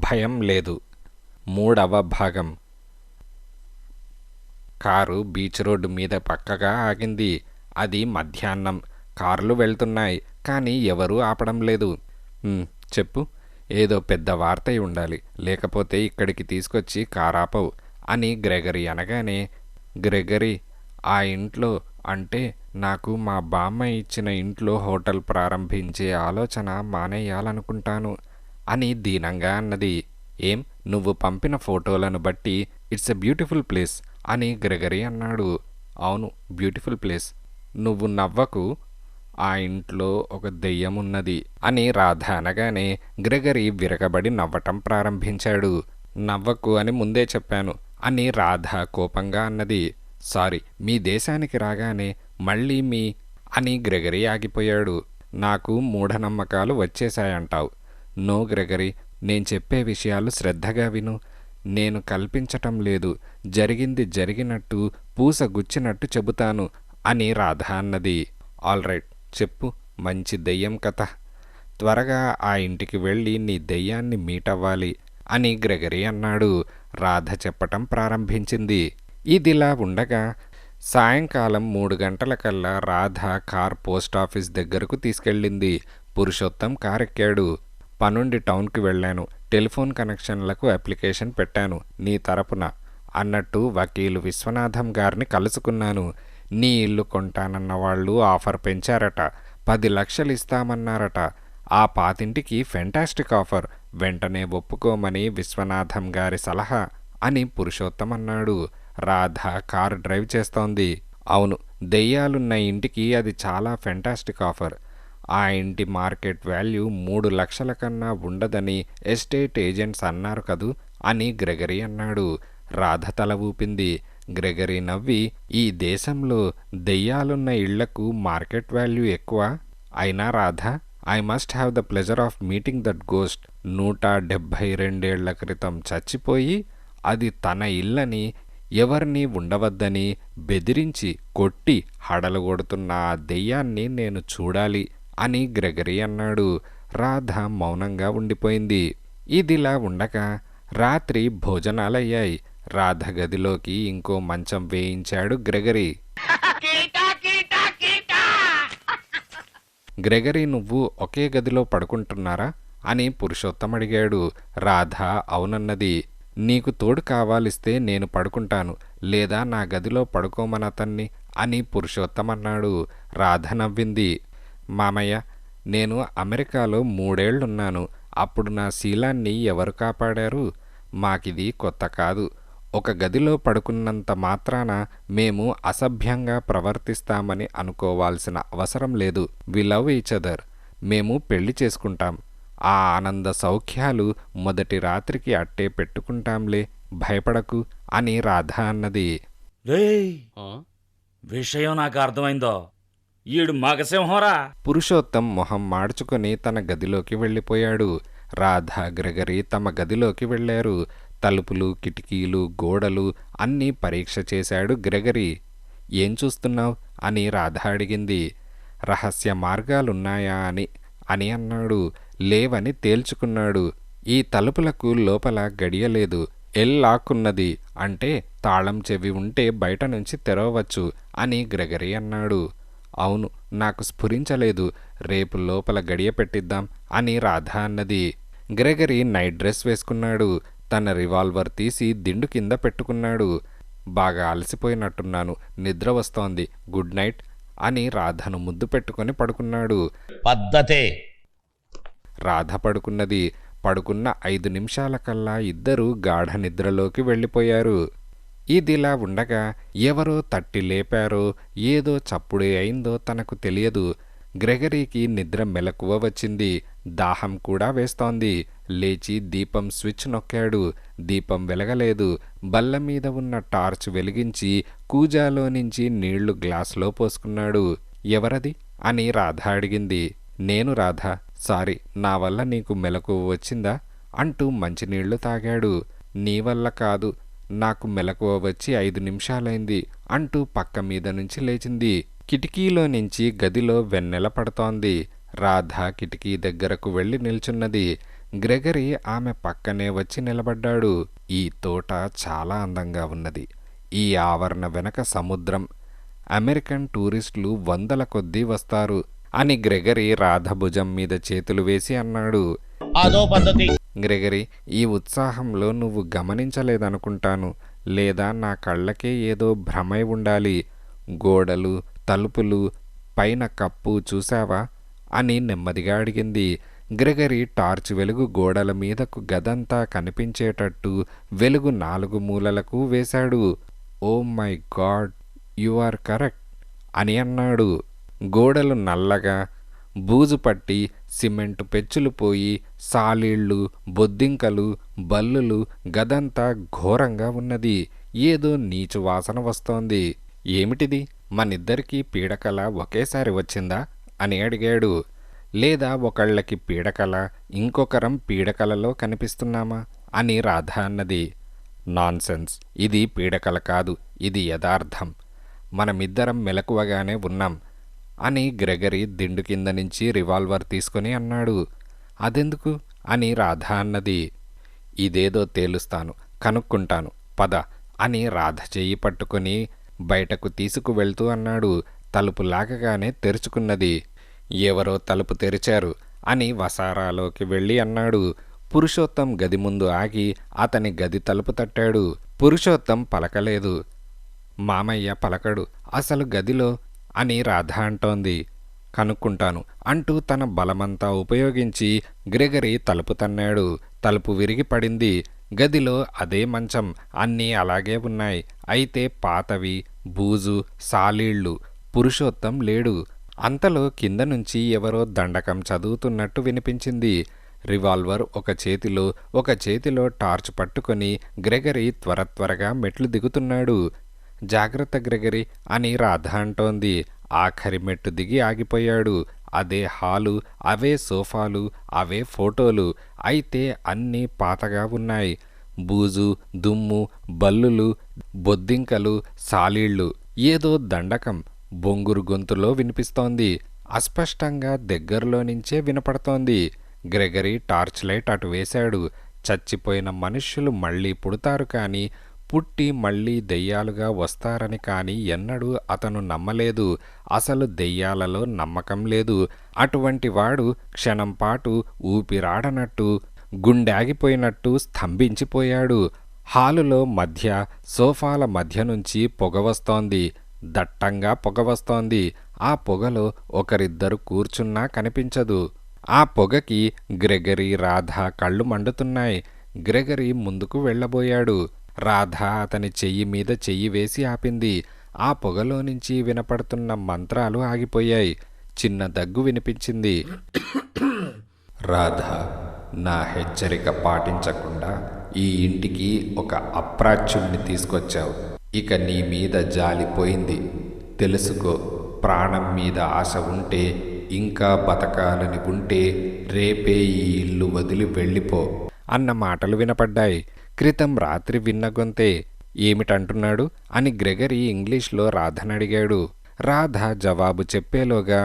భయం లేదు. 3వ భాగం. కారు బీచ్ రోడ్డు మీద పక్కగా ఆగింది. అది మధ్యాహ్నం. కార్లు వెళ్తున్నాయి, కానీ ఎవరూ ఆపడం లేదు. చెప్పు. ఏదో పెద్ద వార్తయి ఉండాలి, లేకపోతే ఇక్కడికి తీసుకొచ్చి కారాపవు అని గ్రెగరీ అనగానే, గ్రెగరీ, ఆ ఇంట్లో అంటే నాకు మా బామ్మ ఇచ్చిన ఇంట్లో హోటల్ ప్రారంభించే ఆలోచన మానేయాలనుకుంటాను అని దీనంగా అన్నది. ఏం, నువ్వు పంపిన ఫోటోలను బట్టి ఇట్స్ ఎ బ్యూటిఫుల్ ప్లేస్ అని గ్రెగరీ అన్నాడు. అవును, బ్యూటిఫుల్ ప్లేస్. నువ్వు నవ్వకు, ఆ ఇంట్లో ఒక దెయ్యం ఉన్నది అని రాధ అనగానే గ్రెగరీ విరగబడి నవ్వటం ప్రారంభించాడు. నవ్వకు అని ముందే చెప్పాను అని రాధ కోపంగా అన్నది. సారీ, మీ దేశానికి రాగానే మళ్ళీ మీ అని గ్రెగరీ ఆగిపోయాడు. నాకు మూఢనమ్మకాలు వచ్చేశాయంటావు. నో గ్రెగరీ, నేను చెప్పే విషయాలు శ్రద్ధగా విను. నేను కల్పించటం లేదు, జరిగింది జరిగినట్టు పూస గుచ్చినట్టు చెబుతాను అని రాధ అన్నది. ఆల్రైట్, చెప్పు. మంచి దెయ్యం కథ. త్వరగా ఆ ఇంటికి వెళ్ళి నీ దెయ్యాన్ని మీటవ్వాలి అని గ్రెగరీ అన్నాడు. రాధ చెప్పటం ప్రారంభించింది. ఇదిలా ఉండగా సాయంకాలం 3 గంటలకల్లా రాధ కార్ పోస్టాఫీస్ దగ్గరకు తీసుకెళ్ళింది. పురుషోత్తం కారెక్కాడు. పనుండి టౌన్కి వెళ్ళాను, టెలిఫోన్ కనెక్షన్లకు అప్లికేషన్ పెట్టాను నీ తరపున అన్నట్టు వకీలు విశ్వనాథం గారిని కలుసుకున్నాను. నీ ఇల్లు కొంటానన్న వాళ్ళు ఆఫర్ పెంచారట. 10 లక్షలు ఇస్తామన్నారట. ఆ పాతింటికి ఫెంటాస్టిక్ ఆఫర్, వెంటనే ఒప్పుకోమని విశ్వనాథం గారి సలహా అని పురుషోత్తం అన్నాడు. రాధ కారు డ్రైవ్ చేస్తోంది. అవును, దెయ్యాలున్న ఇంటికి అది చాలా ఫెంటాస్టిక్ ఆఫర్. ఆ ఇంటి మార్కెట్ వాల్యూ 3 లక్షల కన్నా ఉండదని ఎస్టేట్ ఏజెంట్స్ అన్నారు కదూ అని గ్రెగరీ అన్నాడు. రాధ తల ఊపింది. గ్రెగరీ నవ్వి, ఈ దేశంలో దెయ్యాలున్న ఇళ్లకు మార్కెట్ వాల్యూ ఎక్కువ. అయినా Radha, I must have the pleasure of meeting that ghost. 172 క్రితం చచ్చిపోయి అది తన ఇల్లని, ఎవరినీ ఉండవద్దని బెదిరించి కొట్టి హడలగొడుతున్న ఆ దెయ్యాన్ని నేను చూడాలి అని గ్రెగరీ అన్నాడు. రాధ మౌనంగా ఉండిపోయింది. ఇదిలా ఉండగా రాత్రి భోజనాలయ్యాయి. రాధ గదిలోకి ఇంకో మంచం వేయించాడు గ్రెగరీ. గ్రెగరీ, నువ్వు ఒకే గదిలో పడుకుంటున్నారా అని పురుషోత్తం అడిగాడు. రాధ అవునన్నది. నీకు తోడు కావాలిస్తే నేను పడుకుంటాను, లేదా నా గదిలో పడుకోమనతన్ని అని పురుషోత్తం అన్నాడు. రాధ నవ్వింది. మామయ్య, నేను అమెరికాలో 3 ఏళ్లున్నాను. అప్పుడు నా శీలాన్ని ఎవరు కాపాడారు? మాకిది కొత్త కాదు. ఒక గదిలో పడుకున్నంత మాత్రాన మేము అసభ్యంగా ప్రవర్తిస్తామని అనుకోవాల్సిన అవసరం లేదు. We love each other. మేము పెళ్లి చేసుకుంటాం. ఆ ఆనంద సౌఖ్యాలు మొదటి రాత్రికి అట్టే పెట్టుకుంటాంలే, భయపడకు అని రాధ అన్నది. విషయం నాకు అర్థమైందో, ఈడు మగసింహరా. పురుషోత్తం మొహం మాడ్చుకొని తన గదిలోకి వెళ్ళిపోయాడు. రాధ, గ్రెగరీ తమ గదిలోకి వెళ్లారు. తలుపులు, కిటికీలు, గోడలు అన్నీ పరీక్ష చేశాడు గ్రెగరీ. ఏం చూస్తున్నావు అని రాధ అడిగింది. రహస్య మార్గాలున్నాయా అని అన్నాడు. లేవని తేల్చుకున్నాడు. ఈ తలుపులకు లోపల గడియలేదు, ఎల్లాక్కున్నది, అంటే తాళం చెవి ఉంటే బయట నుంచి తెరవవచ్చు అని గ్రెగరీ అన్నాడు. అవును, నాకు స్ఫురించలేదు. రేపు లోపల గడియ పెట్టిద్దాం అని రాధ అన్నది. గ్రెగరీ నైట్ డ్రెస్ వేసుకున్నాడు. తన రివాల్వర్ తీసి దిండు కింద పెట్టుకున్నాడు. బాగా అలసిపోయినట్టున్నాను, నిద్ర వస్తోంది, గుడ్ నైట్ అని రాధను ముద్దు పెట్టుకొని పడుకున్నాడు. పద్ధతే. రాధ పడుకున్నది. పడుకున్న 5 నిమిషాలకల్లా ఇద్దరూ గాఢ నిద్రలోకి వెళ్ళిపోయారు. ఇదిలా ఉండగా ఎవరో తట్టి లేపారో, ఏదో చప్పుడే అయిందో తనకు తెలియదు. గ్రెగరీకి నిద్ర మెలకువ వచ్చింది. దాహం కూడా వేస్తోంది. లేచి దీపం స్విచ్ నొక్కాడు. దీపం వెలగలేదు. బల్ల మీద ఉన్న టార్చ్ వెలిగించి కూజాలో నుంచి నీళ్లు గ్లాసులో పోసుకున్నాడు. ఎవరది అని రాధ అడిగింది. నేను రాధ. సారీ, నా వల్ల నీకు మెలకువ వచ్చిందా అంటూ మంచినీళ్లు తాగాడు. నీ వల్ల కాదు, నాకు మెలకువ వచ్చి 5 నిమిషాలైంది అంటూ పక్క మీద నుంచి లేచింది. కిటికీలో నుంచి గదిలో వెన్నెల పడుతోంది. రాధ కిటికీ దగ్గరకు వెళ్ళి నిల్చున్నది. గ్రెగరీ ఆమె పక్కనే వచ్చి నిలబడ్డాడు. ఈ తోట చాలా అందంగా ఉన్నది. ఈ ఆవరణ వెనక సముద్రం. అమెరికన్ టూరిస్టులు వందల కొద్దీ వస్తారు అని గ్రెగరీ రాధ భుజం మీద చేతులు వేసి అన్నాడు. అదో పద్ధతి. గ్రెగరీ, ఈ ఉత్సాహంలో నువ్వు గమనించలేదనుకుంటాను. లేదా నా కళ్ళకే ఏదో భ్రమై ఉండాలి. గోడలు, తలుపులు, పైన కప్పు చూశావా అని నెమ్మదిగా అడిగింది. గ్రెగరీ టార్చ్ వెలుగు గోడల మీదకు గదంతా కనిపించేటట్టు వెలుగు 4 మూలలకు వేశాడు. Oh my god, you are correct అని అన్నాడు. గోడలు నల్లగా బూజు పట్టి సిమెంటు పెచ్చులు పోయి సాలీళ్ళు, బొద్దింకలు, బల్లులు, గదంతా ఘోరంగా ఉన్నది. ఏదో నీచు వాసన వస్తోంది. ఏమిటిది, మనిద్దరికీ పీడకల ఒకేసారి వచ్చిందా అని అడిగాడు. లేదా ఒకళ్ళకి పీడకల, ఇంకొకరం పీడకలలో కనిపిస్తున్నామా అని రాధ అన్నది. నాన్సెన్స్, ఇది పీడకల కాదు, ఇది యథార్థం. మనమిద్దరం మెలకువగానే ఉన్నాం అని గ్రెగరీ దిండు కింద నుంచి రివాల్వర్ తీసుకొని అన్నాడు. అదెందుకు అని రాధ అన్నది. ఇదేదో తేలుస్తాను, కనుక్కుంటాను, పద అని రాధ చెయ్యి పట్టుకొని బయటకు తీసుకువెళ్తూ అన్నాడు. తలుపు లాగగానే తెరుచుకున్నది. ఎవరో తలుపు తెరిచారు అని వసారాలోకి వెళ్ళి అన్నాడు. పురుషోత్తం గది ముందు ఆగి అతని గది తలుపు తట్టాడు. పురుషోత్తం పలకలేదు. మామయ్య పలకడు అసలు గదిలో అని రాధ అంటోంది. కనుక్కుంటాను అంటూ తన బలమంతా ఉపయోగించి గ్రెగరీ తలుపు తన్నాడు. తలుపు విరిగి పడింది. గదిలో అదే మంచం, అన్నీ అలాగే ఉన్నాయి. అయితే పాతవి, బూజు, సాలీళ్ళు. పురుషోత్తం లేడు. అంతలో కింద నుంచి ఎవరో దండకం చదువుతున్నట్టు వినిపించింది. రివాల్వర్ ఒక చేతిలో టార్చ్ పట్టుకొని గ్రెగరీ త్వరగా మెట్లు దిగుతున్నాడు. జాగ్రత్త గ్రెగరీ అని రాధ అంటోంది. ఆఖరి మెట్టు దిగి ఆగిపోయాడు. అదే హాలు, అవే సోఫాలు, అవే ఫోటోలు. అయితే అన్నీ పాతగా ఉన్నాయి. బూజు, దుమ్ము, బల్లులు, బొద్దింకలు, సాలీళ్ళు. ఏదో దండకం బొంగురు గొంతులో వినిపిస్తోంది. అస్పష్టంగా దగ్గరలో నుంచే వినపడుతోంది. గ్రెగరీ టార్చ్ లైట్ అటు వేశాడు. చచ్చిపోయిన మనుష్యులు మళ్ళీ పుడతారు కానీ పుట్టి మళ్ళీ దెయ్యాలుగా వస్తారని కానీ ఎన్నడూ అతను నమ్మలేదు. అసలు దెయ్యాలలో నమ్మకం లేదు. అటువంటి వాడు క్షణంపాటు ఊపిరాడనట్టు, గుండాగిపోయినట్టు స్తంభించిపోయాడు. హాలులో మధ్య సోఫాల మధ్య నుంచి పొగ వస్తోంది. దట్టంగా పొగ వస్తోంది. ఆ పొగలో ఒకరిద్దరు కూర్చున్నా కనిపించదు. ఆ పొగకి గ్రెగరీ, రాధ కళ్ళు మండుతున్నాయి. గ్రెగరీ ముందుకు వెళ్ళబోయాడు. రాధ అతని చెయ్యి మీద చెయ్యి వేసి ఆపింది. ఆ పొగలో నుంచి వినపడుతున్న మంత్రాలు ఆగిపోయాయి. చిన్న దగ్గు వినిపించింది. రాధ, నా హెచ్చరిక పాటించకుండా ఈ ఇంటికి ఒక అప్రాచ్యుణ్ణి తీసుకొచ్చావు. ఇక నీ మీద జాలిపోయింది. తెలుసుకో, ప్రాణం మీద ఆశ ఉంటే, ఇంకా బతకాలని ఉంటే రేపే ఈ ఇల్లు వదిలి వెళ్ళిపో అన్న మాటలు వినపడ్డాయి. క్రితం రాత్రి విన్న గొంతే. ఏమిటంటున్నాడు అని గ్రెగరీ ఇంగ్లీష్లో రాధనడిగాడు. రాధ జవాబు చెప్పేలోగా,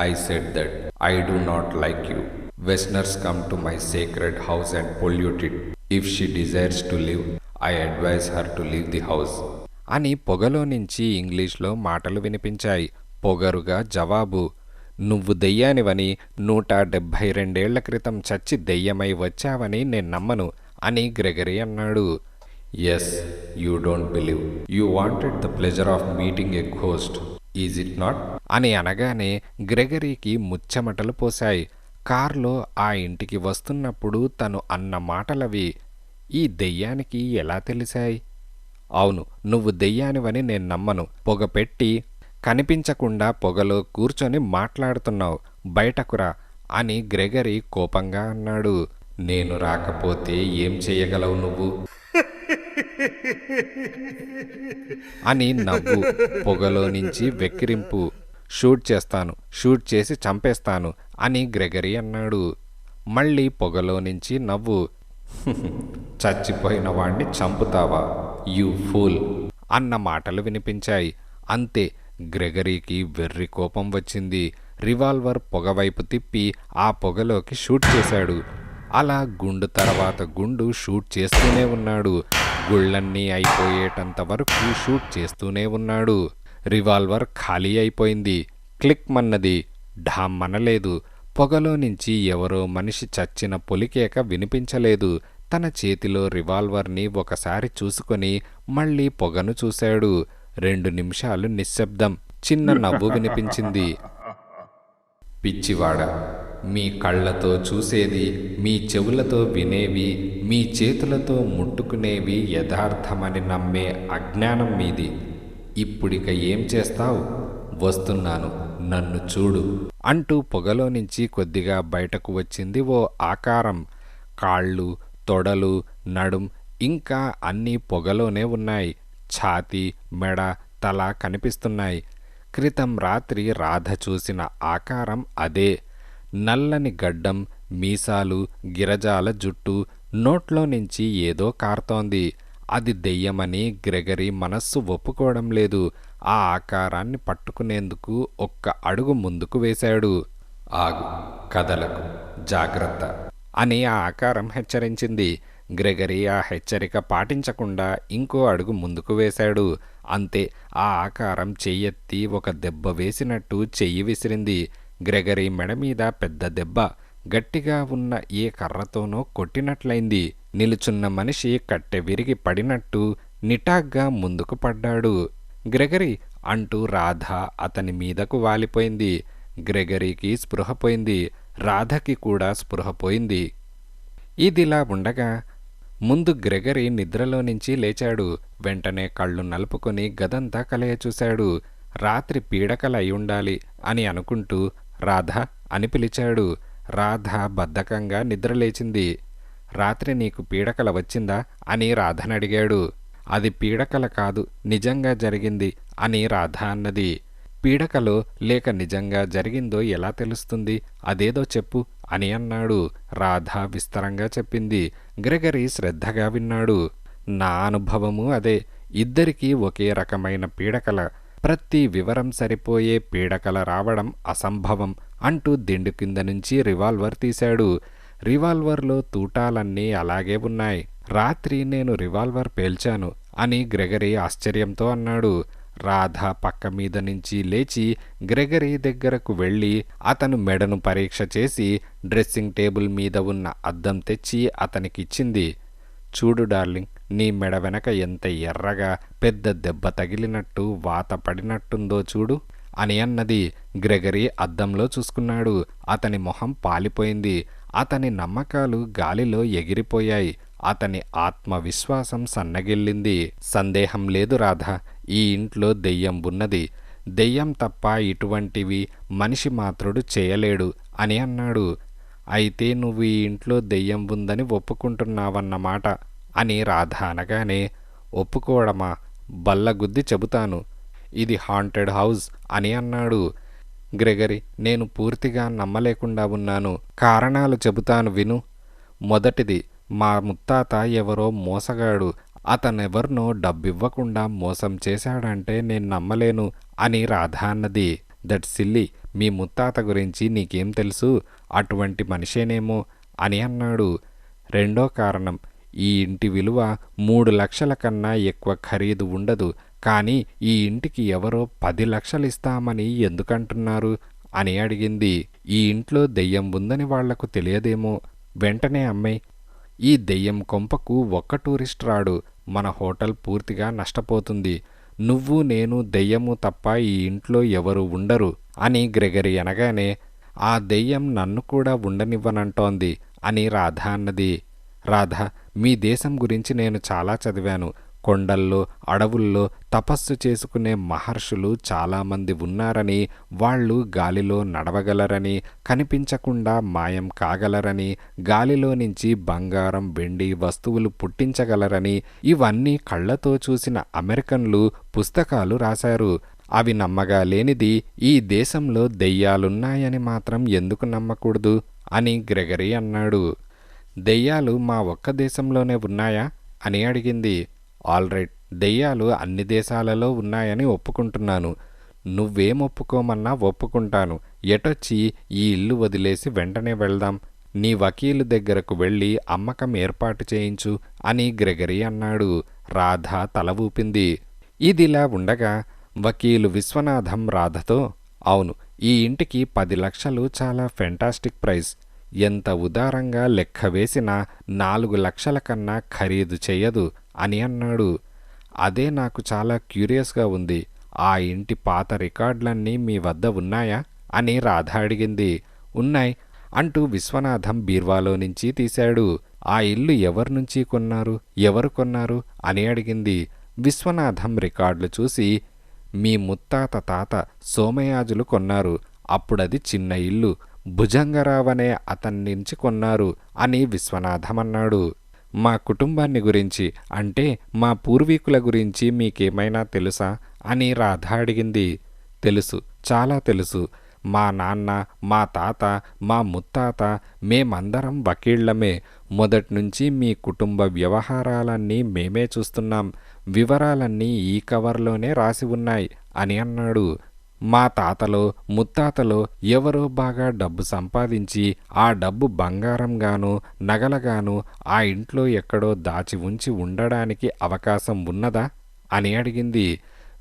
I said that I do not like you. Westerners come to my sacred house and pollute it. If she desires to live, I advise her to leave the house అని పొగలో నుంచి ఇంగ్లీష్లో మాటలు వినిపించాయి. పొగరుగా జవాబు, నువ్వు దెయ్యానివని, 172 క్రితం చచ్చి దెయ్యమై వచ్చావని నేను నమ్మను అని గ్రెగరీ అన్నాడు. Yes, you don't believe. You wanted the pleasure of meeting a ghost, is it not అని అనగానే గ్రెగరీకి ముచ్చెమటలు పోశాయి. కార్లో ఆ ఇంటికి వస్తున్నప్పుడు తను అన్న మాటలవి ఈ దెయ్యానికి ఎలా తెలిసాయి? అవును, నువ్వు దెయ్యానివని నేను నమ్మను. పొగ పెట్టి కనిపించకుండా పొగలో కూర్చొని మాట్లాడుతున్నావు. బయటకురా అని గ్రెగరీ కోపంగా అన్నాడు. నేను రాకపోతే ఏం చేయగలవు నువ్వు అని నవ్వు. పొగలో నుంచి వెక్కిరింపు. షూట్ చేస్తాను, షూట్ చేసి చంపేస్తాను అని గ్రెగరీ అన్నాడు. మళ్ళీ పొగలో నుంచి నవ్వు. చచ్చిపోయిన వాణ్ణి చంపుతావా, యూ ఫూల్ అన్న మాటలు వినిపించాయి. అంతే, గ్రెగరీకి వెర్రి కోపం వచ్చింది. రివాల్వర్ పొగవైపు తిప్పి ఆ పొగలోకి షూట్ చేశాడు. అలా గుండు తర్వాత గుండు షూట్ చేస్తూనే ఉన్నాడు. గుళ్ళన్నీ అయిపోయేటంత వరకు షూట్ చేస్తూనే ఉన్నాడు. రివాల్వర్ ఖాళీ అయిపోయింది. క్లిక్ మన్నది. ఢామ్మనలేదు. పొగలో నుంచి ఎవరో మనిషి చచ్చిన పొలికేక వినిపించలేదు. తన చేతిలో రివాల్వర్ని ఒకసారి చూసుకొని మళ్ళీ పొగను చూశాడు. 2 నిమిషాలు నిశ్శబ్దం. చిన్న నవ్వు వినిపించింది. పిచ్చివాడ, మీ కళ్ళతో చూసేది, మీ చెవులతో వినేవి, మీ చేతులతో ముట్టుకునేవి యథార్థమని నమ్మే అజ్ఞానం మీది. ఇప్పుడిక ఏం చేస్తావు? వస్తున్నాను, నన్ను చూడు అంటూ పొగలో నుంచి కొద్దిగా బయటకు వచ్చింది ఓ ఆకారం. కాళ్ళు, తొడలు, నడుం ఇంకా అన్నీ పొగలోనే ఉన్నాయి. ఛాతీ, మెడ, తల కనిపిస్తున్నాయి. క్రితం రాత్రి రాధ చూసిన ఆకారం అదే. నల్లని గడ్డం, మీసాలు, గిరజాల జుట్టు, నోట్లో నుంచి ఏదో కారుతోంది. అది దెయ్యమని గ్రెగరీ మనస్సు ఒప్పుకోవడం లేదు. ఆ ఆకారాన్ని పట్టుకునేందుకు ఒక్క అడుగు ముందుకు వేశాడు. ఆగు, కదలకు, జాగ్రత్త అని ఆ ఆకారం హెచ్చరించింది. గ్రెగరీ ఆ హెచ్చరిక పాటించకుండా ఇంకో అడుగు ముందుకు వేశాడు. అంతే, ఆ ఆకారం చెయ్యెత్తి ఒక దెబ్బ వేసినట్టు చెయ్యి విసిరింది. గ్రెగరీ మెడ మీద పెద్ద దెబ్బ. గట్టిగా ఉన్న ఏ కర్రతోనో కొట్టినట్లయింది. నిలుచున్న మనిషి కట్టె విరిగి పడినట్టు నిటాగ్గా ముందుకు పడ్డాడు. గ్రెగరీ అంటూ రాధ అతని మీదకు వాలిపోయింది. గ్రెగరీకి స్పృహపోయింది. రాధకి కూడా స్పృహపోయింది. ఇదిలా ఉండగా ముందు గ్రెగరీ నిద్రలో నుంచి లేచాడు. వెంటనే కళ్ళు నలుపుకొని గదంతా కలయ చూశాడు. రాత్రి పీడకలయ్యుండాలి అని అనుకుంటూ రాధ అని పిలిచాడు. రాధ బద్ధకంగా నిద్రలేచింది. రాత్రి నీకు పీడకల వచ్చిందా అని రాధనడిగాడు. అది పీడకల కాదు, నిజంగా జరిగింది అని రాధ అన్నది. పీడకలో లేక నిజంగా జరిగిందో ఎలా తెలుస్తుంది? అదేదో చెప్పు అని అన్నాడు. రాధ విస్తరంగా చెప్పింది. గ్రెగరీ శ్రద్ధగా విన్నాడు. నా అనుభవము అదే. ఇద్దరికీ ఒకే రకమైన పీడకల. ప్రతి వివరం సరిపోయే పీడకల రావడం అసంభవం అంటూ దిండు కింద నుంచి రివాల్వర్ తీశాడు. రివాల్వర్లో తూటాలన్నీ అలాగే ఉన్నాయి. రాత్రి నేను రివాల్వర్ పేల్చాను అని గ్రెగరీ ఆశ్చర్యంతో అన్నాడు. రాధ పక్క మీద నుంచి లేచి గ్రెగరీ దగ్గరకు వెళ్ళి అతను మెడను పరీక్ష చేసి డ్రెస్సింగ్ టేబుల్ మీద ఉన్న అద్దం తెచ్చి అతనికిచ్చింది. చూడు డార్లింగ్, నీ మెడ వెనక ఎంత ఎర్రగా పెద్ద దెబ్బ తగిలినట్టు వాత పడినట్టుందో చూడు అని అన్నది. గ్రెగరీ అద్దంలో చూసుకున్నాడు. అతని మొహం పాలిపోయింది. అతని నమ్మకాలు గాలిలో ఎగిరిపోయాయి. అతని ఆత్మవిశ్వాసం సన్నగిల్లింది. సందేహం లేదు రాధ, ఈ ఇంట్లో దెయ్యం ఉన్నది. దెయ్యం తప్ప ఇటువంటివి మనిషి మాత్రుడు చేయలేడు అని అన్నాడు. అయితే నువ్వు ఈ ఇంట్లో దెయ్యం ఉందని ఒప్పుకుంటున్నావన్నమాట అని రాధ అనగానే, ఒప్పుకోవడమా, బల్లగుద్ది చెబుతాను, ఇది హాంటెడ్ హౌస్ అని అన్నాడు. గ్రెగరీ, నేను పూర్తిగా నమ్మలేకుండా ఉన్నాను. కారణాలు చెబుతాను విను. మొదటిది, మా ముత్తాత ఎవరో మోసగాడు. అతనెవర్నో డబ్బివ్వకుండా మోసం చేశాడంటే నేను నమ్మలేను అని రాధ అన్నది. దట్ సిల్లీ, మీ ముత్తాత గురించి నీకేం తెలుసు? అటువంటి మనిషేనేమో అని అన్నాడు. రెండో కారణం, ఈ ఇంటి విలువ 3 లక్షల కన్నా ఎక్కువ ఖరీదు ఉండదు. కానీ ఈ ఇంటికి ఎవరో 10 లక్షలు ఇస్తామని ఎందుకంటున్నారు అని అడిగింది. ఈ ఇంట్లో దెయ్యం ఉందని వాళ్లకు తెలియదేమో. వెంటనే అమ్మాయి, ఈ దెయ్యం కొంపకు ఒక్క టూరిస్ట్ రాడు. మన హోటల్ పూర్తిగా నష్టపోతుంది. నువ్వు నేను దెయ్యము తప్ప ఈ ఇంట్లో ఎవరు ఉండరు అని గ్రెగరీ అనగానే, ఆ దెయ్యం నన్ను కూడా ఉండనివ్వనంటోంది అని రాధ అన్నది. రాధ, మీ దేశం గురించి నేను చాలా చదివాను. కొండల్లో, అడవుల్లో తపస్సు చేసుకునే మహర్షులు చాలామంది ఉన్నారని, వాళ్ళు గాలిలో నడవగలరని, కనిపించకుండా మాయం కాగలరని, గాలిలో నుంచి బంగారం, వెండి వస్తువులు పుట్టించగలరని, ఇవన్నీ కళ్ళతో చూసిన అమెరికన్లు పుస్తకాలు రాశారు. అవి నమ్మగా లేనిది ఈ దేశంలో దెయ్యాలున్నాయని మాత్రం ఎందుకు నమ్మకూడదు అని గ్రెగరీ అన్నాడు. దెయ్యాలు మా ఒక్క దేశంలోనే ఉన్నాయా అని అడిగింది. ఆల్రైట్, దెయ్యాలు అన్ని దేశాలలో ఉన్నాయని ఒప్పుకుంటున్నాను. నువ్వేం ఒప్పుకోమన్నా ఒప్పుకుంటాను. ఎటొచ్చి ఈ ఇల్లు వదిలేసి వెంటనే వెళ్దాం నీ వకీలు దగ్గరకు వెళ్ళి అమ్మకం ఏర్పాటు చేయించు అని గ్రెగరీ అన్నాడు. రాధ తల ఊపింది. ఇదిలా ఉండగా వకీలు విశ్వనాథం రాధతో, అవును, ఈ ఇంటికి 10 లక్షలు చాలా ఫెంటాస్టిక్ ప్రైస్. ఎంత ఉదారంగా లెక్క వేసినా 4 లక్షల కన్నా ఖరీదు చెయ్యదు అని అన్నాడు. అదే నాకు చాలా క్యూరియస్గా ఉంది. ఆ ఇంటి పాత రికార్డులన్నీ మీ వద్ద ఉన్నాయా అని రాధ అడిగింది. ఉన్నాయి అంటూ విశ్వనాథం బీర్వాలో నుంచి తీశాడు. ఆ ఇల్లు ఎవరినుంచి కొన్నారు, ఎవరు కొన్నారు అని అడిగింది. విశ్వనాథం రికార్డులు చూసి, మీ ముత్తాత తాత సోమయాజులు కొన్నారు. అప్పుడది చిన్న ఇల్లు, భుజంగరావనే అతన్నించి కొన్నారు అని విశ్వనాథం అన్నాడు. మా కుటుంబాన్ని గురించి, అంటే మా పూర్వీకుల గురించి మీకేమైనా తెలుసా అని రాధ అడిగింది. తెలుసు, చాలా తెలుసు. మా నాన్న, మా తాత, మా ముత్తాత, మేమందరం వకీళ్లమే. మొదట్నుంచి మీ కుటుంబ వ్యవహారాలన్నీ మేమే చూస్తున్నాం. వివరాలన్నీ ఈ కవర్లోనే రాసి ఉన్నాయి అని అన్నాడు. మా తాతలో ముత్తాతలో ఎవరో బాగా డబ్బు సంపాదించి ఆ డబ్బు బంగారంగానూ నగలగానూ ఆ ఇంట్లో ఎక్కడో దాచి ఉంచి ఉండడానికి అవకాశం ఉన్నదా అని అడిగింది.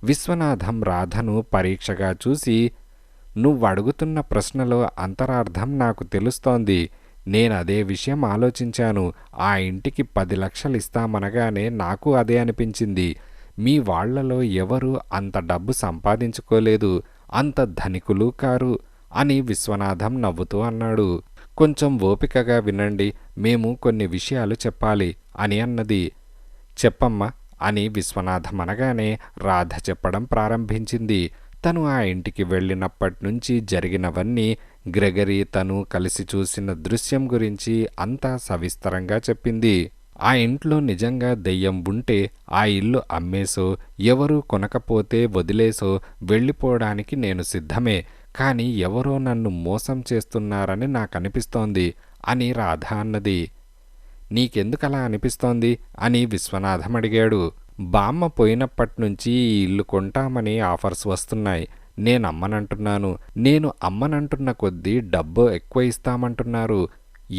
విశ్వనాథం రాధను పరీక్షగా చూసి, నువ్వడుగుతున్న ప్రశ్నలో అంతరార్థం నాకు తెలుస్తోంది. నేనదే విషయం ఆలోచించాను. ఆ ఇంటికి 10 లక్షలు ఇస్తామనగానే నాకు అదే అనిపించింది. మీ వాళ్లలో ఎవరూ అంత డబ్బు సంపాదించుకోలేదు, అంత ధనికులు కారు అని విశ్వనాథం నవ్వుతూ అన్నాడు. కొంచెం ఓపికగా వినండి, మేము కొన్ని విషయాలు చెప్పాలి అని అన్నది. చెప్పమ్మా అని విశ్వనాథం అనగానే రాధ చెప్పడం ప్రారంభించింది. తను ఆ ఇంటికి వెళ్ళినప్పట్నుంచి జరిగినవన్నీ, గ్రెగరీ తను కలిసి చూసిన దృశ్యం గురించి అంతా సవిస్తరంగా చెప్పింది. ఆ ఇంట్లో నిజంగా దెయ్యం ఉంటే ఆ ఇల్లు అమ్మేసో, ఎవరూ కొనకపోతే వదిలేసో వెళ్ళిపోవడానికి నేను సిద్ధమే. కానీ ఎవరో నన్ను మోసం చేస్తున్నారని నాకనిపిస్తోంది అని రాధ అన్నది. నీకెందుకలా అనిపిస్తోంది అని విశ్వనాథం అడిగాడు. బామ్మ పోయినప్పట్నుంచి ఈ ఇల్లు కొంటామని ఆఫర్స్ వస్తున్నాయి. నేనమ్మనంటున్నాను. నేను అమ్మనంటున్న కొద్దీ డబ్బు ఎక్కువ ఇస్తామంటున్నారు.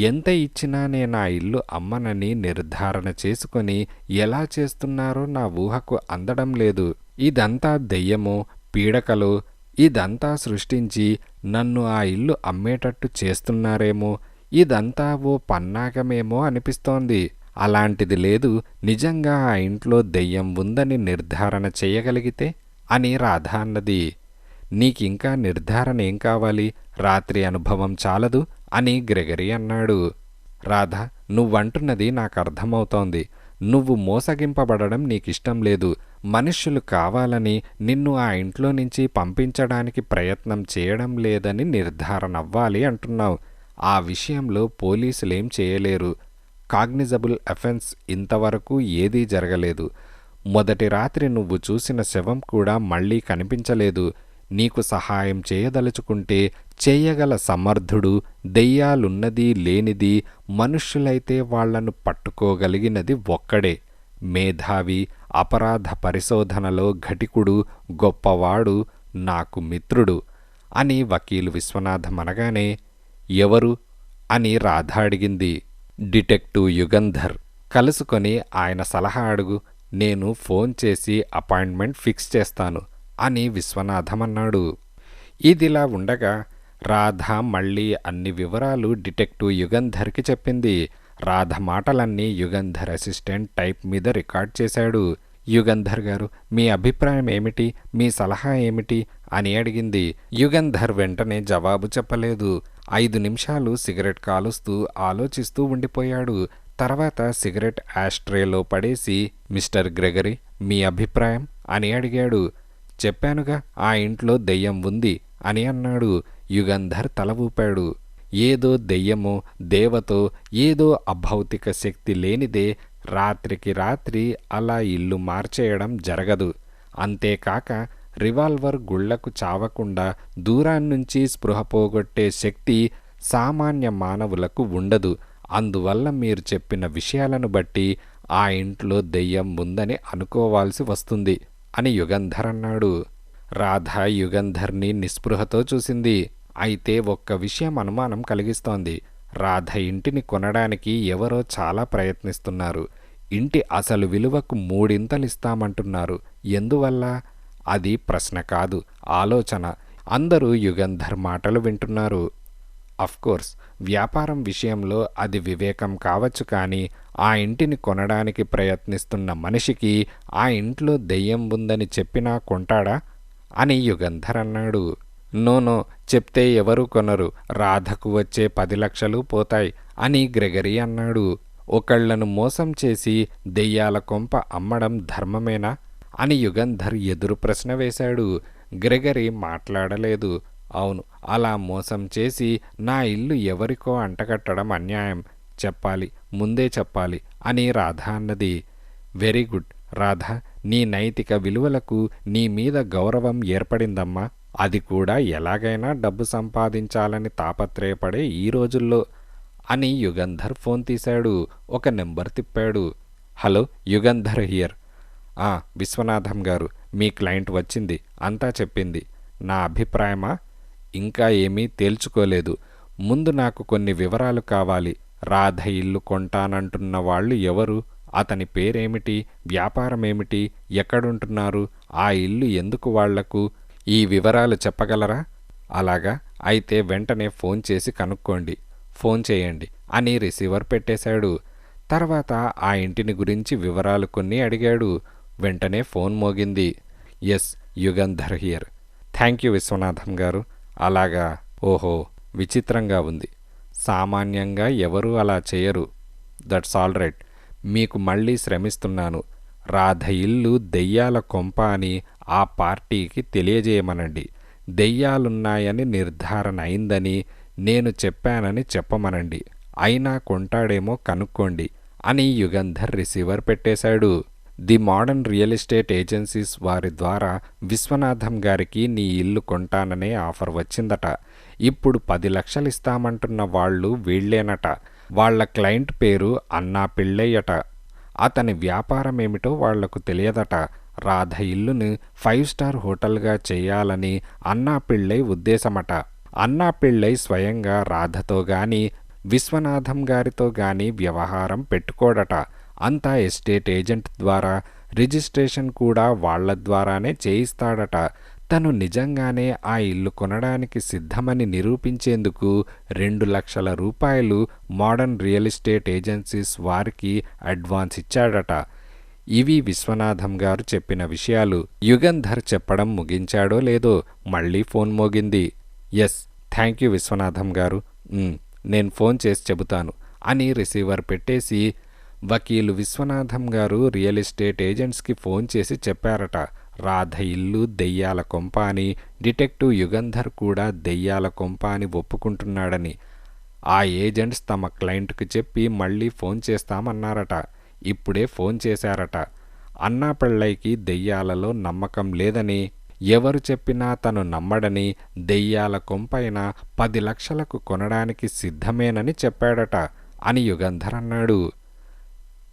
ఎంత ఇచ్చినా నేను ఆ ఇల్లు అమ్మనని నిర్ధారణ చేసుకొని ఎలా చేస్తున్నారో నా ఊహకు అందడం లేదు. ఇదంతా దెయ్యమో పీడకలో, ఇదంతా సృష్టించి నన్ను ఆ ఇల్లు అమ్మేటట్టు చేస్తున్నారేమో, ఇదంతా ఓ పన్నాగమేమో అనిపిస్తోంది. అలాంటిది లేదు. నిజంగా ఆ ఇంట్లో దెయ్యం ఉందని నిర్ధారణ చెయ్యగలిగితే అని రాధ అన్నది. నీకింకా నిర్ధారణ ఏం కావాలి? రాత్రి అనుభవం చాలదు అని గ్రెగరీ అన్నాడు. రాధ, నువ్వంటున్నది నాకు అర్థమవుతోంది. నువ్వు మోసగింపబడడం నీకిష్టం లేదు. మనుష్యులు కావాలని నిన్ను ఆ ఇంట్లో నుంచి పంపించడానికి ప్రయత్నం చేయడం లేదని నిర్ధారణ అవ్వాలి అంటున్నావు. ఆ విషయంలో పోలీసులేం చేయలేరు. కాగ్నిజబుల్ అఫెన్స్ ఇంతవరకు ఏదీ జరగలేదు. మొదటి రాత్రి నువ్వు చూసిన శవం కూడా మళ్ళీ కనిపించలేదు. నీకు సహాయం చేయదలుచుకుంటే చేయగల సమర్థుడు, దెయ్యాలున్నది లేనిది, మనుష్యులైతే వాళ్లను పట్టుకోగలిగినది ఒక్కడే. మేధావి, అపరాధ పరిశోధనలో ఘటికుడు, గొప్పవాడు, నాకు మిత్రుడు అని వకీలు విశ్వనాథం అనగానే, ఎవరు అని రాధ అడిగింది. డిటెక్టివ్ యుగంధర్. కలుసుకొని ఆయన సలహా అడుగు. నేను ఫోన్ చేసి అపాయింట్మెంట్ ఫిక్స్ చేస్తాను అని విశ్వనాథం అన్నాడు. ఇదిలా ఉండగా రాధ మళ్ళీ అన్ని వివరాలు డిటెక్టివ్ యుగంధర్కి చెప్పింది. రాధ మాటలన్నీ యుగంధర్ అసిస్టెంట్ టైప్ మీద రికార్డ్ చేశాడు. యుగంధర్ గారు, మీ అభిప్రాయం ఏమిటి, మీ సలహా ఏమిటి అని అడిగింది. యుగంధర్ వెంటనే జవాబు చెప్పలేదు. 5 నిమిషాలు సిగరెట్ కాలుస్తూ ఆలోచిస్తూ ఉండిపోయాడు. తర్వాత సిగరెట్ యాష్ట్రేలో పడేసి, మిస్టర్ గ్రెగరీ, మీ అభిప్రాయం అని అడిగాడు. చెప్పానుగా, ఆ ఇంట్లో దెయ్యం ఉంది అని అన్నాడు. యుగంధర్ తల ఊపాడు. ఏదో దెయ్యమో దేవతో, ఏదో అభౌతిక శక్తి లేనిదే రాత్రికి రాత్రి అలా ఇల్లు మార్చేయడం జరగదు. అంతేకాక రివాల్వర్ గుళ్లకు చావకుండా దూరాన్నుంచి స్పృహ పోగొట్టే శక్తి సామాన్య మానవులకు ఉండదు. అందువల్ల మీరు చెప్పిన విషయాలను బట్టి ఆ ఇంట్లో దెయ్యం ఉందని అనుకోవాల్సి వస్తుంది అని యుగంధర్ అన్నాడు. రాధ యుగంధర్ని నిస్పృహతో చూసింది. అయితే ఒక్క విషయం అనుమానం కలిగిస్తోంది. రాధ ఇంటిని కొనడానికి ఎవరో చాలా ప్రయత్నిస్తున్నారు. ఇంటి అసలు విలువకు మూడింతలిస్తామంటున్నారు. ఎందువల్ల? అది ప్రశ్న కాదు, ఆలోచన. అందరూ యుగంధర్ మాటలు వింటున్నారు. అఫ్కోర్స్ వ్యాపారం విషయంలో అది వివేకం కావచ్చు, కానీ ఆ ఇంటిని కొనడానికి ప్రయత్నిస్తున్న మనిషికి ఆ ఇంట్లో దెయ్యం ఉందని చెప్పినా కొంటాడా అని యుగంధర్ అన్నాడు. నో, చెప్తే ఎవరూ కొనరు. రాధకు వచ్చే 10 లక్షలు పోతాయి అని గ్రెగరీ అన్నాడు. ఒకళ్లను మోసం చేసి దెయ్యాల కొంప అమ్మడం ధర్మమేనా అని యుగంధర్ ఎదురు ప్రశ్న వేశాడు. గ్రెగరీ మాట్లాడలేదు. అవును, అలా మోసం చేసి నా ఇల్లు ఎవరికో అంటగట్టడం అన్యాయం. చెప్పాలి, ముందే చెప్పాలి అని రాధ అన్నది. వెరీ గుడ్ రాధ, నీ నైతిక విలువలకు నీ మీద గౌరవం ఏర్పడిందమ్మా. అది కూడా ఎలాగైనా డబ్బు సంపాదించాలని తాపత్రయపడే ఈ రోజుల్లో అని యుగంధర్ ఫోన్ తీశాడు. ఒక నెంబర్ తిప్పాడు. Hello, Yugandhar here. విశ్వనాథం గారు, మీ క్లయింట్ వచ్చింది, అంతా చెప్పింది. నా అభిప్రాయమా? ఇంకా ఏమీ తేల్చుకోలేదు. ముందు నాకు కొన్ని వివరాలు కావాలి. రాధ ఇల్లు కొంటానంటున్న వాళ్ళు ఎవరు? అతని పేరేమిటి? వ్యాపారమేమిటి? ఎక్కడుంటున్నారు? ఆ ఇల్లు ఎందుకు వాళ్లకు? ఈ వివరాలు చెప్పగలరా? అలాగా, అయితే వెంటనే ఫోన్ చేసి కనుక్కోండి. ఫోన్ చేయండి అని రిసీవర్ పెట్టేశాడు. తర్వాత ఆ ఇంటిని గురించి వివరాలు కొన్ని అడిగాడు. వెంటనే ఫోన్ మోగింది. Yes, Yugandhar here. Thank you Viswanatham గారు. అలాగా, ఓహో, విచిత్రంగా ఉంది. సామాన్యంగా ఎవరూ అలా చేయరు. That's all right. మీకు మళ్ళీ శ్రమిస్తున్నాను. రాధ ఇల్లు దెయ్యాల కొంప అని ఆ పార్టీకి తెలియజేయమనండి. దెయ్యాలున్నాయని నిర్ధారణ అయిందని నేను చెప్పానని చెప్పమనండి. అయినా కొంటాడేమో కనుక్కోండి అని యుగంధర్ రిసీవర్ పెట్టేశాడు. The modern real estate agencies వారి ద్వారా విశ్వనాథం గారికి నీ ఇల్లు కొంటాననే ఆఫర్ వచ్చిందట. ఇప్పుడు 10 లక్షలు ఇస్తామంటున్న వాళ్ళు వీళ్లేనట. వాళ్ల క్లయింట్ పేరు అన్నా పిళ్ళయ్యట. అతని వ్యాపారమేమిటో వాళ్లకు తెలియదట. రాధ ఇల్లుని 5 స్టార్ హోటల్గా చేయాలని అన్నా పిళ్ళై ఉద్దేశమట. అన్నా పిళ్ళై స్వయంగా రాధతో గాని విశ్వనాథం గారితో గాని వ్యవహారం పెట్టుకోడట. అంతా ఎస్టేట్ ఏజెంట్ ద్వారా, రిజిస్ట్రేషన్ కూడా వాళ్ల ద్వారానే చేయిస్తాడట. తను నిజంగానే ఆ ఇల్లు కొనడానికి సిద్ధమని నిరూపించేందుకు 2 లక్షల రూపాయలు మోడర్న్ రియల్ ఎస్టేట్ ఏజెన్సీస్ వారికి అడ్వాన్స్ ఇచ్చాడట. ఇవి విశ్వనాథం గారు చెప్పిన విషయాలు. యుగంధర్ చెప్పడం ముగించాడో లేదో మళ్ళీ ఫోన్ మోగింది. ఎస్, థ్యాంక్ యూ విశ్వనాథం గారు. నేను ఫోన్ చేసి చెబుతాను అని రిసీవర్ పెట్టేసి వకీలు విశ్వనాథం గారు రియల్ ఎస్టేట్ ఏజెంట్స్కి ఫోన్ చేసి చెప్పారట. రాధ ఇల్లు దెయ్యాల కొంప అని, డిటెక్టివ్ యుగంధర్ కూడా దెయ్యాల కొంప అని ఒప్పుకుంటున్నాడని. ఆ ఏజెంట్స్ తమ క్లయింట్కి చెప్పి మళ్ళీ ఫోన్ చేస్తామన్నారట. ఇప్పుడే ఫోన్ చేశారట. అన్నా పిళ్ళైకి దెయ్యాలలో నమ్మకం లేదని, ఎవరు చెప్పినా తను నమ్మడని, దెయ్యాల కొంపైన 10 లక్షలకు కొనడానికి సిద్ధమేనని చెప్పాడట అని యుగంధర్ అన్నాడు.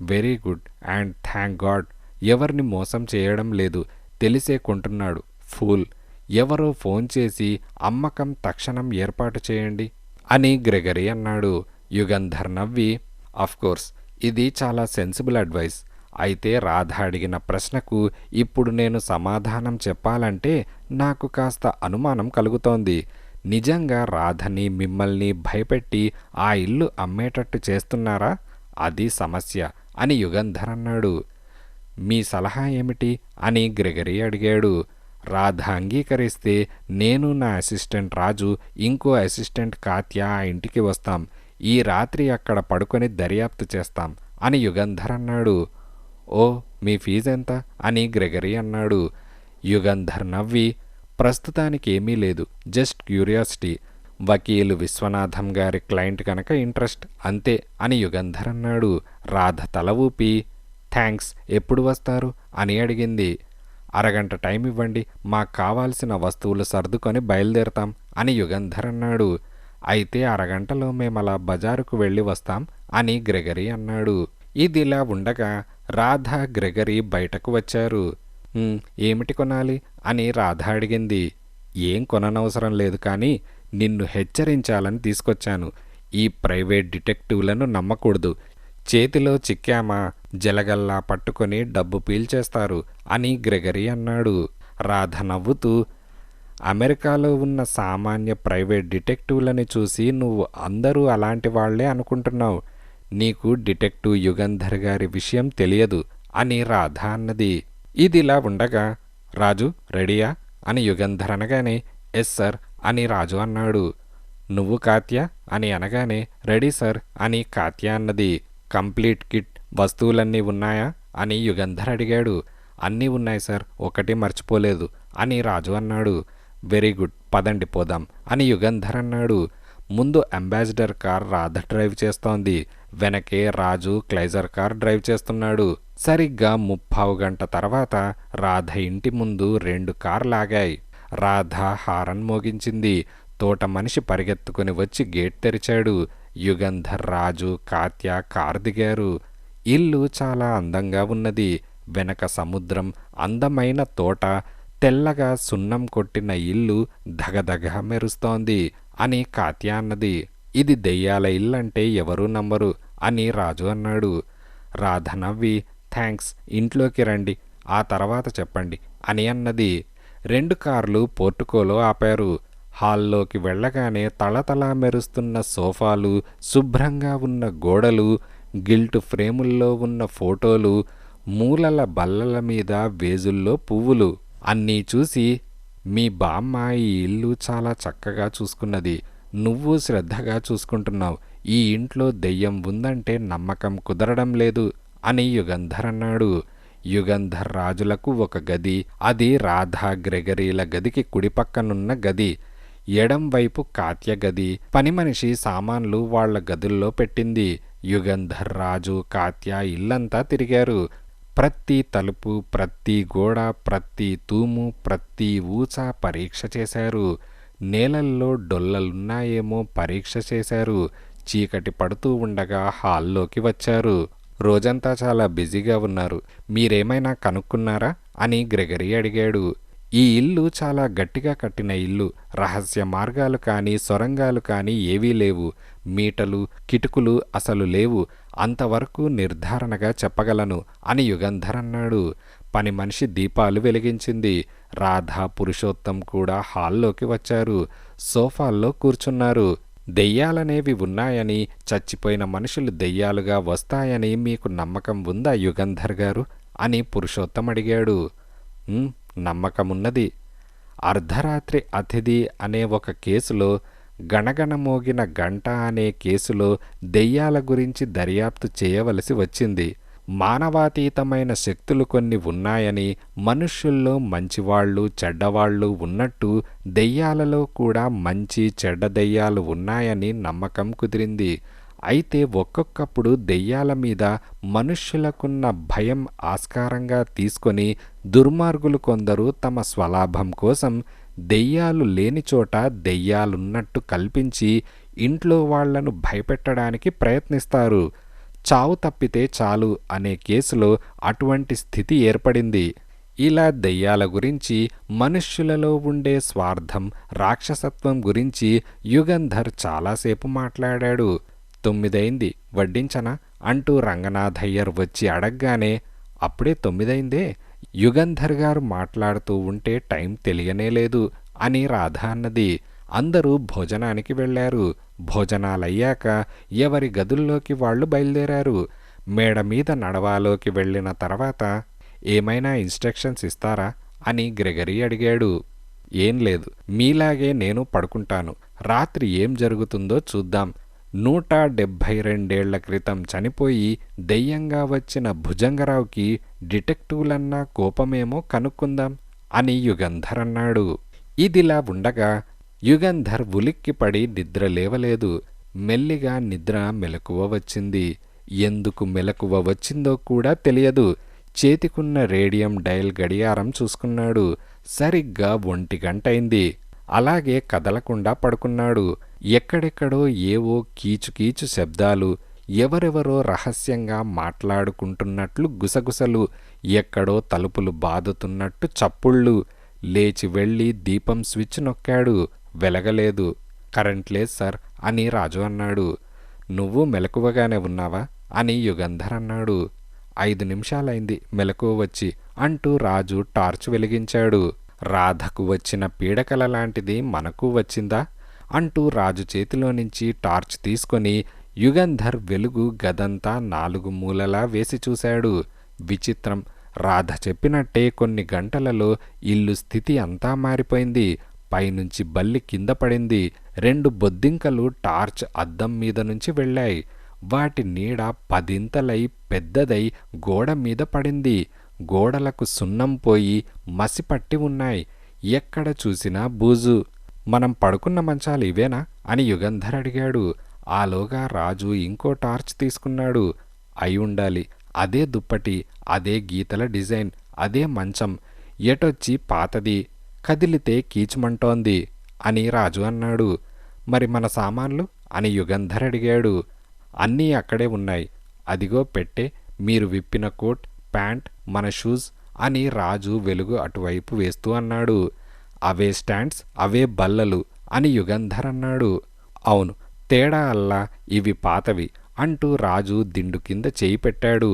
Very good and thank God. ఎవరిని మోసం చేయడం లేదు, తెలిసే కొంటున్నాడు. ఫూల్. ఎవరో ఫోన్ చేసి అమ్మకం తక్షణం ఏర్పాటు చేయండి అని గ్రెగరీ అన్నాడు. యుగంధర్ నవ్వి, అఫ్కోర్స్ ఇది చాలా సెన్సిబుల్ అడ్వైస్. అయితే రాధ అడిగిన ప్రశ్నకు ఇప్పుడు నేను సమాధానం చెప్పాలంటే నాకు కాస్త అనుమానం కలుగుతోంది. నిజంగా రాధని మిమ్మల్ని భయపెట్టి ఆ ఇల్లు అమ్మేటట్టు చేస్తున్నారా? అది సమస్య అని యుగంధర్ అన్నాడు. మీ సలహా ఏమిటి అని గ్రెగరీ అడిగాడు. రాధ అంగీకరిస్తే నేను నా అసిస్టెంట్ రాజు, ఇంకో అసిస్టెంట్ కాత్య ఆ ఇంటికి వస్తాం. ఈ రాత్రి అక్కడ పడుకొని దర్యాప్తు చేస్తాం అని యుగంధర్ అన్నాడు. ఓ, మీ ఫీజెంత అని గ్రెగరీ అన్నాడు. యుగంధర్ నవ్వి, ప్రస్తుతానికి ఏమీ లేదు, జస్ట్ క్యూరియాసిటీ. వకీలు విశ్వనాథం గారి క్లయింట్ కనుక ఇంట్రెస్ట్, అంతే అని యుగంధర్ అన్నాడు. రాధ తల ఊపి, థ్యాంక్స్, ఎప్పుడు వస్తారు అని అడిగింది. అరగంట టైం ఇవ్వండి, మాకు కావాల్సిన వస్తువులు సర్దుకొని బయలుదేరతాం అని యుగంధర్ అన్నాడు. అయితే అరగంటలో మేమలా బజారుకు వెళ్ళి వస్తాం అని గ్రెగరీ అన్నాడు. ఇదిలా ఉండగా రాధ గ్రెగరీ బయటకు వచ్చారు. ఏమిటి కొనాలి అని రాధ అడిగింది. ఏం కొననవసరం లేదు, కానీ నిన్ను హెచ్చరించాలని తీసుకొచ్చాను. ఈ ప్రైవేట్ డిటెక్టివ్లను నమ్మకూడదు. చేతిలో చిక్కామా జలగల్లా పట్టుకొని డబ్బు పీల్చేస్తారు అని గ్రెగరీ అన్నాడు. రాధ నవ్వుతూ, అమెరికాలో ఉన్న సామాన్య ప్రైవేట్ డిటెక్టివ్లని చూసి నువ్వు అందరూ అలాంటి వాళ్లే అనుకుంటున్నావు. నీకు డిటెక్టివ్ యుగంధర్ గారి విషయం తెలియదు అని రాధ అన్నది. ఇదిలా ఉండగా, రాజు రెడీయా అని యుగంధర్ అనగానే, ఎస్ సార్ అని రాజు అన్నాడు. నువ్వు కాత్య అని అనగానే, రెడీ సార్ అని కాత్య అన్నది. కంప్లీట్ కిట్ వస్తువులన్నీ ఉన్నాయా అని యుగంధర్ అడిగాడు. అన్నీ ఉన్నాయి సార్, ఒకటి మర్చిపోలేదు అని రాజు అన్నాడు. వెరీ గుడ్, పదండి పోదాం అని యుగంధర్ అన్నాడు. ముందు అంబాసిడర్ కార్ రాధ డ్రైవ్ చేస్తోంది. వెనకే రాజు క్లైజర్ కార్ డ్రైవ్ చేస్తున్నాడు. సరిగ్గా 30 గంట తర్వాత రాధ ఇంటి ముందు 2 కార్లాగాయి. రాధ హారన్ మోగించింది. తోట మనిషి పరిగెత్తుకుని వచ్చి గేట్ తెరిచాడు. యుగంధర్, రాజు, కాత్య కారు దిగారు. ఇల్లు చాలా అందంగా ఉన్నది. వెనక సముద్రం, అందమైన తోట, తెల్లగా సున్నం కొట్టిన ఇల్లు ధగధగ మెరుస్తోంది అని కాత్య అన్నది. ఇది దెయ్యాల ఇల్లంటే ఎవరూ నమ్మరు అని రాజు అన్నాడు. రాధ నవ్వి, థ్యాంక్స్, ఇంట్లోకి రండి, ఆ తర్వాత చెప్పండి అని అన్నది. 2 కార్లు పోర్టుకోలో ఆపారు. హాల్లోకి వెళ్ళగానే తళతళా మెరుస్తున్న సోఫాలు, శుభ్రంగా ఉన్న గోడలు, గిల్ట్ ఫ్రేముల్లో ఉన్న ఫోటోలు, మూలల బల్లల మీద వేజుల్లో పువ్వులు అన్నీ చూసి, మీ బామ్మ ఈ ఇల్లు చాలా చక్కగా చూసుకున్నది, నువ్వు శ్రద్ధగా చూసుకుంటున్నావు, ఈ ఇంట్లో దెయ్యం ఉందంటే నమ్మకం కుదరడం లేదు అని యుగంధర్ అన్నాడు. యుగంధర్ రాజులకు ఒక గది, అది రాధా గ్రెగరీల గదికి కుడిపక్కనున్న గది. ఎడం వైపు కాత్య గది. పని మనిషి సామాన్లు వాళ్ల గదుల్లో పెట్టింది. యుగంధర్, రాజు, కాత్య ఇల్లంతా తిరిగారు. ప్రతి తలుపు, ప్రతి గోడ, ప్రతి తూము, ప్రతి ఊచ పరీక్ష చేశారు. నేలల్లో డొల్లలున్నాయేమో పరీక్ష చేశారు. చీకటి పడుతూ ఉండగా హాల్లోకి వచ్చారు. రోజంతా చాలా బిజీగా ఉన్నారు, మీరేమైనా కనుక్కున్నారా అని గ్రెగరీ అడిగాడు. ఈ ఇల్లు చాలా గట్టిగా కట్టిన ఇల్లు. రహస్య మార్గాలు కానీ సొరంగాలు కానీ ఏవీ లేవు. మీటలు, కిటుకులు అసలు లేవు. అంతవరకు నిర్ధారణగా చెప్పగలను అని యుగంధర్ అన్నాడు. పని మనిషి దీపాలు వెలిగించింది. రాధా, పురుషోత్తం కూడా హాల్లోకి వచ్చారు. సోఫాల్లో కూర్చున్నారు. దెయ్యాలనేవి ఉన్నాయని, చచ్చిపోయిన మనుషులు దెయ్యాలుగా వస్తాయని మీకు నమ్మకం ఉందా యుగంధర్ గారు అని పురుషోత్తం అడిగాడు. నమ్మకమున్నది. అర్ధరాత్రి అతిథి అనే ఒక కేసులో, గణగణ మోగిన గంట అనే కేసులో దెయ్యాల గురించి దర్యాప్తు చేయవలసి వచ్చింది. మానవాతీతమైన శక్తులు కొన్ని ఉన్నాయని, మనుష్యుల్లో మంచివాళ్ళు చెడ్డవాళ్ళు ఉన్నట్టు దెయ్యాలలో కూడా మంచి చెడ్డ దెయ్యాలు ఉన్నాయని నమ్మకం కుదిరింది. అయితే ఒక్కొక్కప్పుడు దెయ్యాల మీద మనుష్యులకున్న భయం ఆస్కారంగా తీసుకొని దుర్మార్గులు కొందరు తమ స్వలాభం కోసం దెయ్యాలు లేని చోట దెయ్యాలున్నట్టు కల్పించి ఇంట్లో వాళ్లను భయపెట్టడానికి ప్రయత్నిస్తారు. చావు తప్పితే చాలు అనే కేసులో అటువంటి స్థితి ఏర్పడింది. ఇలా దెయ్యాల గురించి, మనుష్యులలో ఉండే స్వార్థం, రాక్షసత్వం గురించి యుగంధర్ చాలాసేపు మాట్లాడాడు. 9 అయింది, వడ్డించనా అంటూ రంగనాథయ్యర్ వచ్చి అడగ్గానే, అప్పుడే 9 అయిందే, యుగంధర్ గారు మాట్లాడుతూ ఉంటే టైం తెలియనేలేదు అని రాధ అన్నది. అందరూ భోజనానికి వెళ్లారు. భోజనాలయ్యాక ఎవరి గదుల్లోకి వాళ్లు బయలుదేరారు. మేడ మీద నడవాలోకి వెళ్ళిన తర్వాత, ఏమైనా ఇన్స్ట్రక్షన్స్ ఇస్తారా అని గ్రెగరీ అడిగాడు. ఏం లేదు, మీలాగే నేను పడుకుంటాను, రాత్రి ఏం జరుగుతుందో చూద్దాం. 172 క్రితం చనిపోయి దెయ్యంగా వచ్చిన భుజంగరావుకి డిటెక్టివ్లన్నా కోపమేమో కనుక్కుందాం అని యుగంధర్ అన్నాడు. ఇదిలా ఉండగా యుగంధర్ ఉలిక్కిపడి నిద్ర లేవలేదు. మెల్లిగా నిద్ర మెలకువ వచ్చింది. ఎందుకు మెలకువ వచ్చిందో కూడా తెలియదు. చేతికున్న రేడియం డయల్ గడియారం చూసుకున్నాడు. సరిగ్గా 1 గంటైంది. అలాగే కదలకుండా పడుకున్నాడు. ఎక్కడెక్కడో ఏవో కీచుకీచు శబ్దాలు, ఎవరెవరో రహస్యంగా మాట్లాడుకుంటున్నట్లు గుసగుసలు, ఎక్కడో తలుపులు బాదుతున్నట్టు చప్పుళ్ళు. లేచి వెళ్ళి దీపం స్విచ్ నొక్కాడు. వెలగలేదు. కరెంట్ లేదు సార్ అని రాజు అన్నాడు. నువ్వు మెలకువగానే ఉన్నావా అని యుగంధర్ అన్నాడు. 5 నిమిషాలైంది మెలకువ వచ్చి అంటూ రాజు టార్చ్ వెలిగించాడు. రాధకు వచ్చిన పీడకల లాంటిది మనకు వచ్చిందా అంటూ రాజు చేతిలో నుంచి టార్చ్ తీసుకొని యుగంధర్ వెలుగు గదంతా 4 మూలలా వేసి చూశాడు. విచిత్రం, రాధ చెప్పినట్టే కొన్ని గంటలలో ఇల్లు స్థితి అంతా మారిపోయింది. పైనుంచి బల్లి కింద పడింది. 2 బొద్దింకలు టార్చ్ అద్దం మీద నుంచి వెళ్ళాయి. వాటి నీడ 10 పెద్దదై గోడ మీద పడింది. గోడలకు సున్నం పోయి మసిపట్టి ఉన్నాయి. ఎక్కడ చూసినా బూజు. మనం పడుకున్న మంచాలు ఇవేనా అని యుగంధర్ అడిగాడు. ఆలోగా రాజు ఇంకో టార్చ్ తీసుకున్నాడు. అయి ఉండాలి. అదే దుప్పటి, అదే గీతల డిజైన్, అదే మంచం. ఎటొచ్చి పాతది, కదిలితే కీచుమంటోంది అని రాజు అన్నాడు. మరి మన సామాన్లు అని యుగంధర్ అడిగాడు. అన్నీ అక్కడే ఉన్నాయి. అదిగో పెట్టే, మీరు విప్పిన కోట్, ప్యాంట్, మన షూస్ అని రాజు వెలుగు అటువైపు వేస్తూ అన్నాడు. అవే స్టాండ్స్, అవే బల్లలు అని యుగంధర్ అన్నాడు. అవును, తేడా అల్లా ఇవి పాతవి అంటూ రాజు దిండు కింద చేయి పెట్టాడు.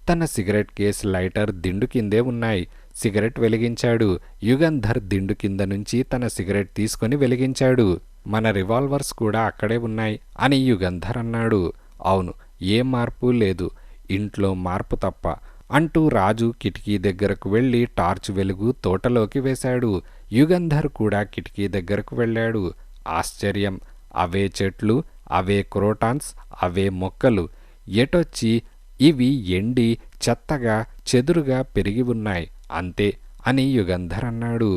తన సిగరెట్ కేస్, లైటర్ దిండు కిందే ఉన్నాయి. సిగరెట్ వెలిగించాడు. యుగంధర్ దిండు కింద నుంచి తన సిగరెట్ తీసుకొని వెలిగించాడు. మన రివాల్వర్స్ కూడా అక్కడే ఉన్నాయి అని యుగంధర్ అన్నాడు. అవును, ఏ మార్పు లేదు, ఇంట్లో మార్పు తప్ప అంటూ రాజు కిటికీ దగ్గరకు వెళ్ళి టార్చ్ వెలుగు తోటలోకి వేశాడు. యుగంధర్ కూడా కిటికీ దగ్గరకు వెళ్ళాడు. ఆశ్చర్యం, అవే చెట్లు, అవే క్రోటాన్స్, అవే మొక్కలు. ఎటొచ్చి ఇవి ఎండి చెత్తగా చెదురుగా పెరిగి ఉన్నాయి అంతే అని యుగంధర్ అన్నాడు.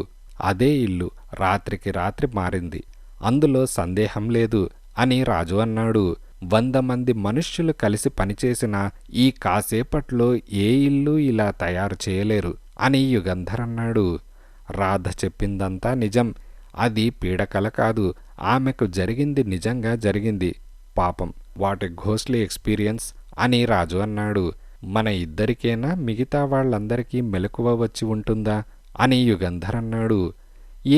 అదే ఇల్లు రాత్రికి రాత్రి మారింది, అందులో సందేహం లేదు అని రాజు అన్నాడు. 100 మంది మనుష్యులు కలిసి పనిచేసినా ఈ కాసేపట్లో ఏ ఇల్లు ఇలా తయారు చేయలేరు అని యుగంధర్ అన్నాడు. రాధ చెప్పిందంతా నిజం. అది పీడకల కాదు, ఆమెకు జరిగింది నిజంగా జరిగింది. పాపం, వాట్ ఎ ఘోస్ట్లీ ఎక్స్పీరియన్స్ అని రాజు అన్నాడు. మన ఇద్దరికేనా మిగతా వాళ్ళందరికీ మెలకువ వచ్చి ఉంటుందా అని యుగంధర్ అన్నాడు.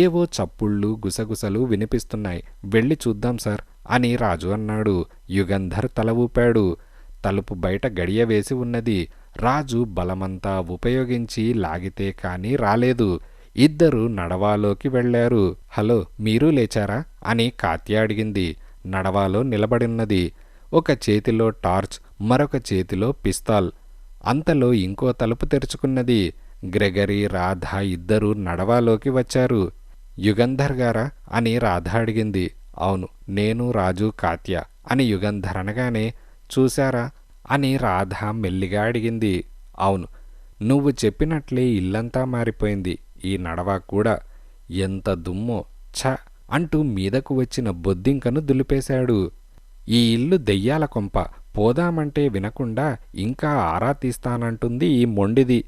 ఏవో చప్పుళ్ళు గుసగుసలు వినిపిస్తున్నాయి, వెళ్ళి చూద్దాం సార్ అని రాజు అన్నాడు. యుగంధర్ తల ఊపాడు. తలుపు బయట గడియ వేసి ఉన్నది. రాజు బలమంతా ఉపయోగించి లాగితే కాని రాలేదు. ఇద్దరు నడవాలోకి వెళ్లారు. హలో, మీరూ లేచారా అని కాత్య అడిగింది. నడవాలో నిలబడిన్నది. ఒక చేతిలో టార్చ్, మరొక చేతిలో పిస్తాల్. అంతలో ఇంకో తలుపు తెరుచుకున్నది. గ్రెగరీ, రాధ ఇద్దరూ నడవాలోకి వచ్చారు. యుగంధర్ గారా అని రాధ అడిగింది. అవును, నేను, రాజు, కాత్య అని యుగంధర్ అనగానే, చూశారా అని రాధ మెల్లిగా అడిగింది. అవును, నువ్వు చెప్పినట్లే ఇల్లంతా మారిపోయింది, ఈ నడవా కూడా. ఎంత దుమ్మో, ఛ అంటూ మీదకు వచ్చిన బొద్దింకను దులిపేశాడు. ఈ ఇల్లు దెయ్యాల కొంప, పోదామంటే వినకుండా ఇంకా ఆరా తీస్తానంటుంది ఈ మొండిది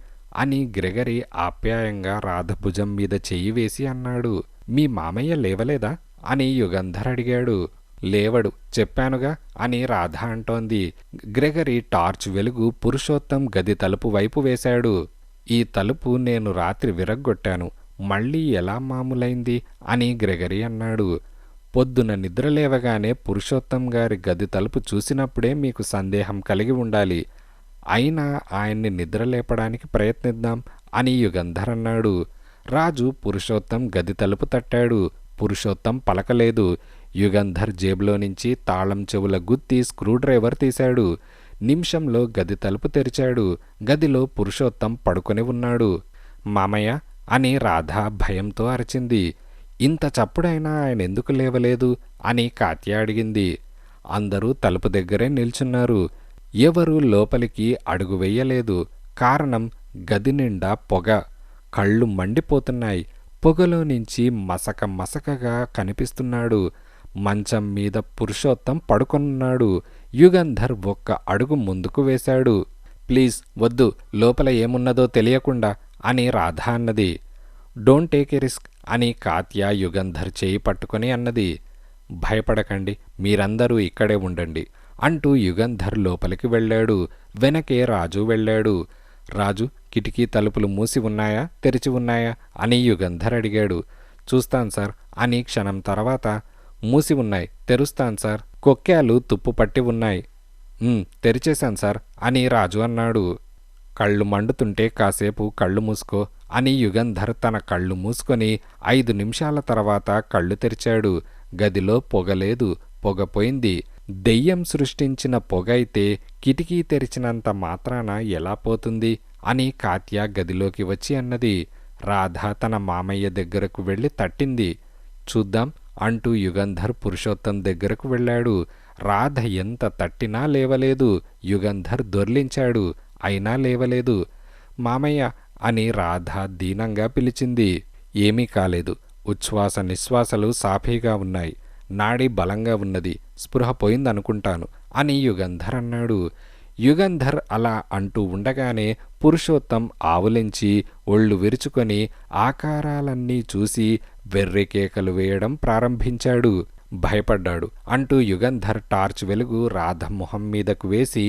అని గ్రెగరీ ఆప్యాయంగా రాధ భుజం మీద చెయ్యి వేసి అన్నాడు. మీ మామయ్య లేవలేదా అని యుగంధర్ అడిగాడు. లేవడు, చెప్పానుగా అని రాధ అంటోంది. గ్రెగరీ టార్చ్ వెలుగు పురుషోత్తం గది తలుపు వైపు వేశాడు. ఈ తలుపు నేను రాత్రి విరగ్గొట్టాను, మళ్ళీ ఎలా మామూలైంది అని గ్రెగరీ అన్నాడు. పొద్దున నిద్రలేవగానే పురుషోత్తం గారి గది తలుపు చూసినప్పుడే మీకు సందేహం కలిగి ఉండాలి. అయినా ఆయన్ని నిద్రలేపడానికి ప్రయత్నిద్దాం అని యుగంధర్ అన్నాడు. రాజు పురుషోత్తం గది తలుపు తట్టాడు. పురుషోత్తం పలకలేదు. యుగంధర్ జేబులో నుంచి తాళం చెవుల గుత్తి స్క్రూడ్రైవర్ తీశాడు. నిమిషంలో గది తలుపు తెరిచాడు. గదిలో పురుషోత్తం పడుకొని ఉన్నాడు. మామయ్య అని రాధ భయంతో అరిచింది. ఇంత చప్పుడైనా ఆయన ఎందుకు లేవలేదు అని కాత్య అడిగింది. అందరూ తలుపు దగ్గరే నిల్చున్నారు. ఎవరూ లోపలికి అడుగు వెయ్యలేదు. కారణం, గది నిండా పొగ. కళ్ళు మండిపోతున్నాయి. పొగలో నుంచి మసక మసకగా కనిపిస్తున్నాడు. మంచం మీద పురుషోత్తం పడుకొనున్నాడు. యుగంధర్ ఒక్క అడుగు ముందుకు వేశాడు. ప్లీజ్ వద్దు, లోపల ఏమున్నదో తెలియకుండా అని రాధ అన్నది. డోంట్ టేక్ ఎ రిస్క్ అని కాత్య యుగంధర్ చేయి పట్టుకొని అన్నది. భయపడకండి, మీరందరూ ఇక్కడే ఉండండి అంటూ యుగంధర్ లోపలికి వెళ్ళాడు. వెనకే రాజు వెళ్ళాడు. రాజు, కిటికీ తలుపులు మూసి ఉన్నాయా, తెరిచి ఉన్నాయా అని యుగంధర్ అడిగాడు. చూస్తాను సార్ అని క్షణం తర్వాత, మూసి ఉన్నాయి, తెరుస్తాను సార్. కొక్కాలు తుప్పు పట్టి ఉన్నాయి. తెరిచేశాను సార్ అని రాజు అన్నాడు. కళ్ళు మండుతుంటే కాసేపు కళ్ళు మూసుకో అని యుగంధర్ తన కళ్ళు మూసుకొని 5 నిమిషాల తర్వాత కళ్ళు తెరిచాడు. గదిలో పొగలేదు, పొగపోయింది. దెయ్యం సృష్టించిన పొగ అయితే కిటికీ తెరిచినంత మాత్రాన ఎలా పోతుంది అని కాత్య గదిలోకి వచ్చి అన్నది. రాధ తన మామయ్య దగ్గరకు వెళ్ళి తట్టింది. చూద్దాం అంటూ యుగంధర్ పురుషోత్తం దగ్గరకు వెళ్ళాడు. రాధ ఎంత తట్టినా లేవలేదు. యుగంధర్ దొర్లించాడు, అయినా లేవలేదు. మామయ్య అని రాధ దీనంగా పిలిచింది. ఏమీ కాలేదు. ఉచ్ఛ్వాస నిశ్వాసలు సాఫీగా ఉన్నాయి. నాడి బలంగా ఉన్నది. స్పృహ పోయిందనుకుంటాను అని యుగంధర్ అన్నాడు. యుగంధర్ అలా అంటూ ఉండగానే పురుషోత్తం ఆవులించి ఒళ్ళు విరుచుకొని ఆకారాలన్నీ చూసి వెర్రికేకలు వేయడం ప్రారంభించాడు. భయపడ్డాడు అంటూ యుగంధర్ టార్చ్ వెలుగు రాధ మొహం మీదకు వేసి,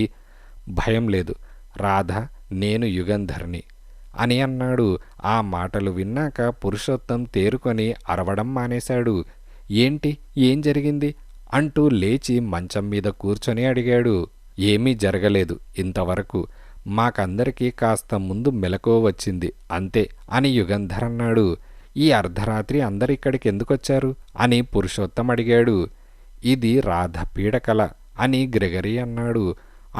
భయం లేదు రాధ, నేను యుగంధర్ని అని అన్నాడు. ఆ మాటలు విన్నాక పురుషోత్తం తేరుకొని అరవడం మానేశాడు. ఏంటి, ఏం జరిగింది అంటూ లేచి మంచం మీద కూర్చొని అడిగాడు. ఏమీ జరగలేదు ఇంతవరకు. మాకందరికీ కాస్త ముందు మెలకువ వచ్చింది అంతే అని యుగంధర్ అన్నాడు. ఈ అర్ధరాత్రి అందరిక్కడికి ఎందుకొచ్చారు అని పురుషోత్తం అడిగాడు. ఇది రాధ పీడకల అని గ్రెగరీ అన్నాడు.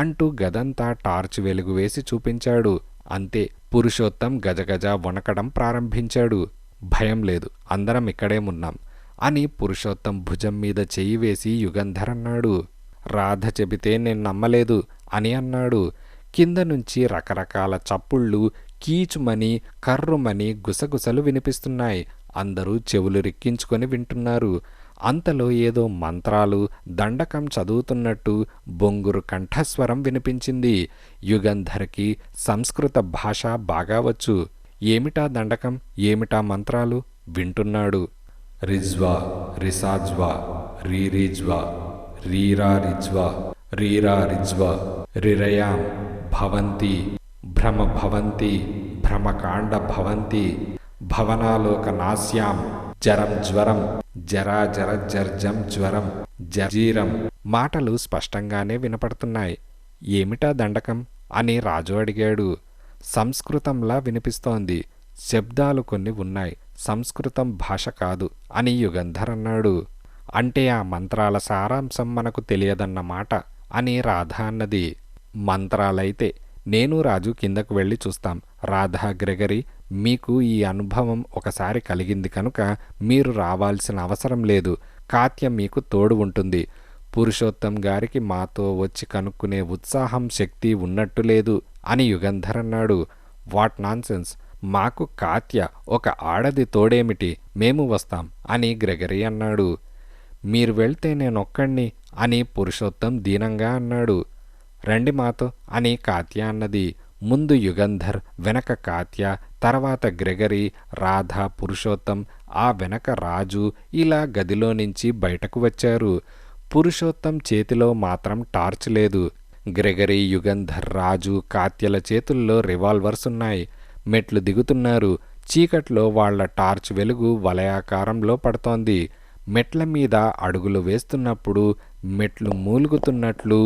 అంటూ గదంతా టార్చ్ వెలుగు వేసి చూపించాడు. అంతే, పురుషోత్తం గజగజ వణకడం ప్రారంభించాడు. భయం లేదు, అందరం ఇక్కడేమున్నాం అని పురుషోత్తం భుజం మీద చెయ్యి వేసి యుగంధర్ అన్నాడు. రాధ చెబితే నేను నమ్మలేదు అని అన్నాడు. కింద నుంచి రకరకాల చప్పుళ్ళు, కీచుమని కర్రుమని గుసగుసలు వినిపిస్తున్నాయి. అందరూ చెవులు రిక్కించుకొని వింటున్నారు. అంతలో ఏదో మంత్రాలు, దండకం చదువుతున్నట్టు బొంగురు కంఠస్వరం వినిపించింది. యుగంధర్కి సంస్కృత భాష బాగా వచ్చు. ఏమిటా దండకం, ఏమిటా మంత్రాలు వింటున్నాడు. రిజ్వా రిసాజ్వా రీరిజ్వా రీరా రిజ్వా రీరా రిజ్వా రిరయాం భవంతి భ్రమ భవంతి భ్రమకాండ భవంతి భవనాలోక నాస్యాం జరం జ్వరం జరా జర జర్జం జ్వరం జర్జీరం. మాటలు స్పష్టంగానే వినపడుతున్నాయి. ఏమిటా దండకం అని రాజు అడిగాడు. సంస్కృతంలా వినిపిస్తోంది. శబ్దాలు కొన్ని ఉన్నాయి. సంస్కృతం భాష కాదు అని యుగంధర్ అన్నాడు. అంటే ఆ మంత్రాల సారాంశం మనకు తెలియదన్నమాట అని రాధ అన్నది. మంత్రాలైతే నేను రాజు కిందకు వెళ్ళి చూస్తాం. రాధా, గ్రెగరీ, మీకు ఈ అనుభవం ఒకసారి కలిగింది కనుక మీరు రావాల్సిన అవసరం లేదు. కాత్య మీకు తోడు ఉంటుంది. పురుషోత్తం గారికి మాతో వచ్చి కనుక్కునే ఉత్సాహం, శక్తి ఉన్నట్టు లేదు అని యుగంధర్ అన్నాడు. వాట్ నాన్సెన్స్, మాకు కాత్య ఒక ఆడది తోడేమిటి, మేము వస్తాం అని గ్రెగరీ అన్నాడు. మీరు వెళ్తే నేనొక్కణ్ణి అని పురుషోత్తం దీనంగా అన్నాడు. రండి మాతో అని కాత్య అన్నది. ముందు యుగంధర్, వెనక కాత్య, తర్వాత గ్రెగరీ, రాధ, పురుషోత్తం, ఆ వెనక రాజు ఇలా గదిలో నుంచి బయటకు వచ్చారు. పురుషోత్తం చేతిలో మాత్రం టార్చ్ లేదు. గ్రెగరీ, యుగంధర్, రాజు, కాత్యల చేతుల్లో రివాల్వర్స్ ఉన్నాయి. మెట్లు దిగుతున్నారు. చీకట్లో వాళ్ల టార్చ్ వెలుగు వలయాకారంలో పడుతోంది. మెట్ల మీద అడుగులు వేస్తున్నప్పుడు మెట్లు మూలుగుతున్నట్లు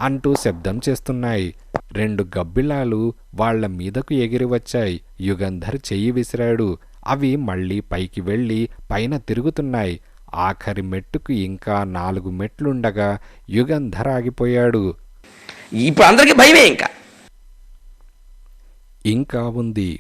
అంటూ శబ్దం చేస్తున్నాయి. 2 గబ్బిలాలు వాళ్ల మీదకు ఎగిరి వచ్చాయి. యుగంధర్ చెయ్యి విసిరాడు. అవి మళ్లీ పైకి వెళ్ళి పైన తిరుగుతున్నాయి. ఆఖరి మెట్టుకు ఇంకా 4 మెట్లుండగా యుగంధర్ ఆగిపోయాడు. ఇప్పుడు అందరికీ భయమే. ఇంకా ఉంది.